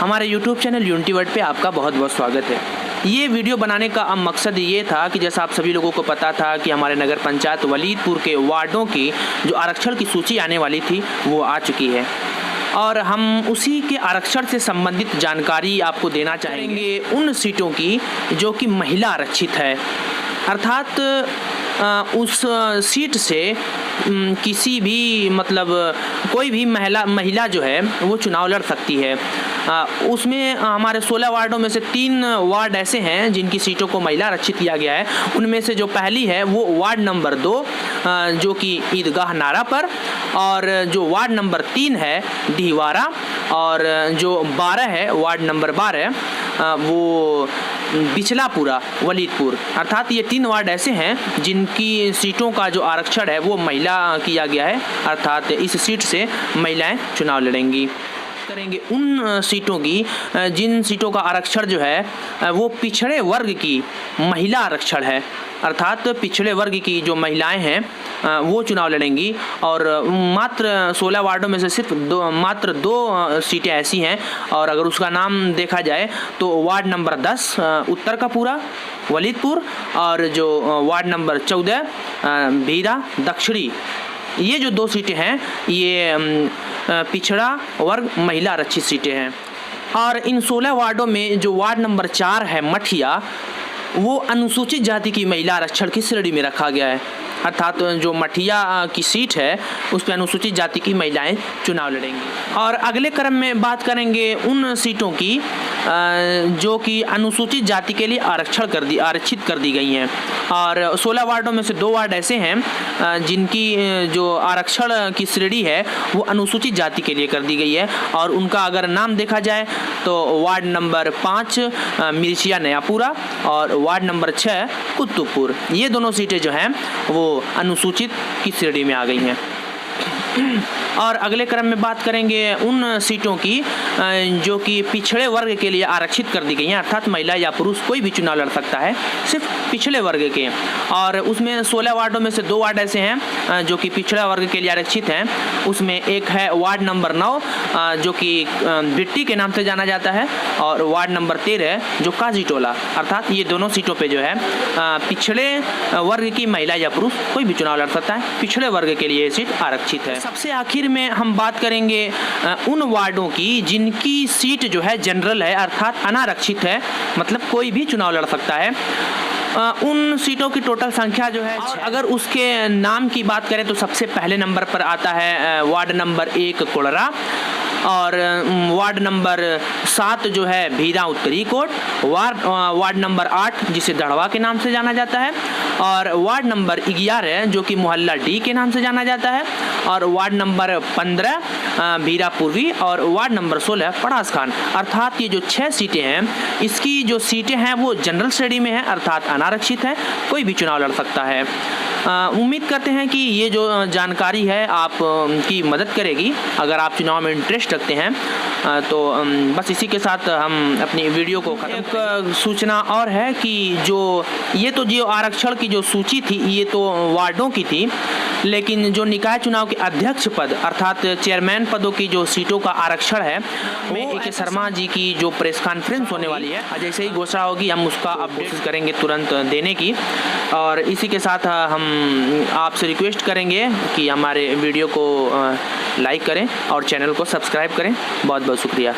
हमारे YouTube channel unity word पे आपका बहुत बहुत स्वागत है। ये वीडियो बनाने का मकसद ये था कि जैसा आप सभी लोगों को पता था कि हमारे नगर पंचायत वलीदपुर के वार्डों की जो आरक्षण की सूची आने वाली थी वो आ चुकी है और हम उसी के आरक्षण से संबंधित जानकारी आपको देना चाहेंगे उन सीटों की जो कि महिला आरक्षित है, अर्थात उस सीट से किसी भी कोई भी महिला जो है वो चुनाव लड़ सकती है। उसमें हमारे 16 वार्डों में से 3 वार्ड ऐसे हैं जिनकी सीटों को महिला आरक्षित किया गया है। उनमें से जो पहली है वो वार्ड नंबर 2 जो कि ईदगाह नारा पर, और जो वार्ड नंबर 3 है डीहवारा, और जो 12 है वार्ड नंबर 12 वो बिचलापुरा वलीदपुर। अर्थात ये 3 वार्ड ऐसे हैं जिनकी सीटों का जो आरक्षण है वो महिला किया गया है, अर्थात इस सीट से महिलाएं चुनाव लड़ेंगी। करेंगे उन सीटों की जिन सीटों का आरक्षण जो है वो पिछड़े वर्ग की महिला आरक्षण है, अर्थात पिछड़े वर्ग की जो महिलाएं हैं वो चुनाव लड़ेंगी। और मात्र 16 वार्डों में से सिर्फ मात्र 2 सीटें ऐसी हैं, और अगर उसका नाम देखा जाए तो वार्ड नंबर 10 उत्तर का पूरा वलीदपुर, और जो वार्ड नंबर 14 भीरा दक्षिणी, ये जो 2 सीटें हैं ये पिछड़ा वर्ग महिला आरक्षित सीटें हैं। और इन 16 वार्डों में जो वार्ड नंबर 4 है मठिया, वो अनुसूचित जाति की महिला आरक्षण की श्रेणी में रखा गया है, अर्थात जो मठिया की सीट है उस पर अनुसूचित जाति की महिलाएं चुनाव लड़ेंगी। और अगले क्रम में बात करेंगे उन सीटों की जो कि अनुसूचित जाति के लिए आरक्षित कर दी गई हैं। और 16 वार्डों में से 2 वार्ड ऐसे हैं जिनकी जो आरक्षण की श्रेणी है वो अनुसूचित जाति के लिए कर दी गई है, और उनका अगर नाम देखा जाए तो वार्ड नंबर 5 मिर्चिया नयापुरा और वार्ड नंबर 6 कुतुबपुर, ये दोनों सीटें जो हैं वो अनुसूचित की श्रेणी में आ गई हैं। और अगले क्रम में बात करेंगे उन सीटों की जो कि पिछड़े वर्ग के लिए आरक्षित कर दी गई हैं, अर्थात महिला या पुरुष कोई भी चुनाव लड़ सकता है, सिर्फ पिछड़े वर्ग के। और उसमें 16 वार्डों में से 2 वार्ड ऐसे हैं जो कि पिछड़ा वर्ग के लिए आरक्षित हैं। उसमें एक है वार्ड नंबर 9 जो कि बिट्टी के नाम से जाना जाता है, और वार्ड नंबर 13 जो काजीटोला, अर्थात ये दोनों सीटों पर जो है पिछड़े वर्ग की महिला या पुरुष कोई भी चुनाव लड़ सकता है, पिछड़े वर्ग के लिए ये सीट आरक्षित है। सबसे आखिर में हम बात करेंगे उन वार्डों की जिनकी सीट जो है जनरल है, अर्थात अनारक्षित है, मतलब कोई भी चुनाव लड़ सकता है। उन सीटों की टोटल संख्या जो है, और अगर उसके नाम की बात करें तो सबसे पहले नंबर पर आता है वार्ड नंबर 1 कोड़रा, और वार्ड नंबर 7 जो है भीरा उत्तरी कोट, वार्ड नंबर 8 जिसे दड़वा के नाम से जाना जाता है, और वार्ड नंबर 11 जो कि मोहल्ला डी के नाम से जाना जाता है, और वार्ड नंबर 15 भीरा पूर्वी, और वार्ड नंबर 16 पड़ास खान। अर्थात ये जो 6 सीटें हैं, इसकी जो सीटें हैं वो जनरल श्रेणी में है, अर्थात अनारक्षित है, कोई भी चुनाव लड़ सकता है। उम्मीद करते हैं कि ये जो जानकारी है आप की मदद करेगी अगर आप चुनाव में इंटरेस्ट रखते हैं। तो बस इसी के साथ हम अपनी वीडियो को खत्म। एक सूचना और है कि जो आरक्षण की जो सूची थी ये तो वार्डों की थी, लेकिन जो निकाय चुनाव के अध्यक्ष पद अर्थात चेयरमैन पदों की जो सीटों का आरक्षण है में ए.के. शर्मा जी की जो प्रेस कॉन्फ्रेंस होने वाली है, जैसे ही घोषणा होगी हम उसका अपडेट करेंगे तुरंत देने की। और इसी के साथ हम आपसे रिक्वेस्ट करेंगे कि हमारे वीडियो को लाइक करें और चैनल को सब्सक्राइब करें। बहुत बहुत शुक्रिया।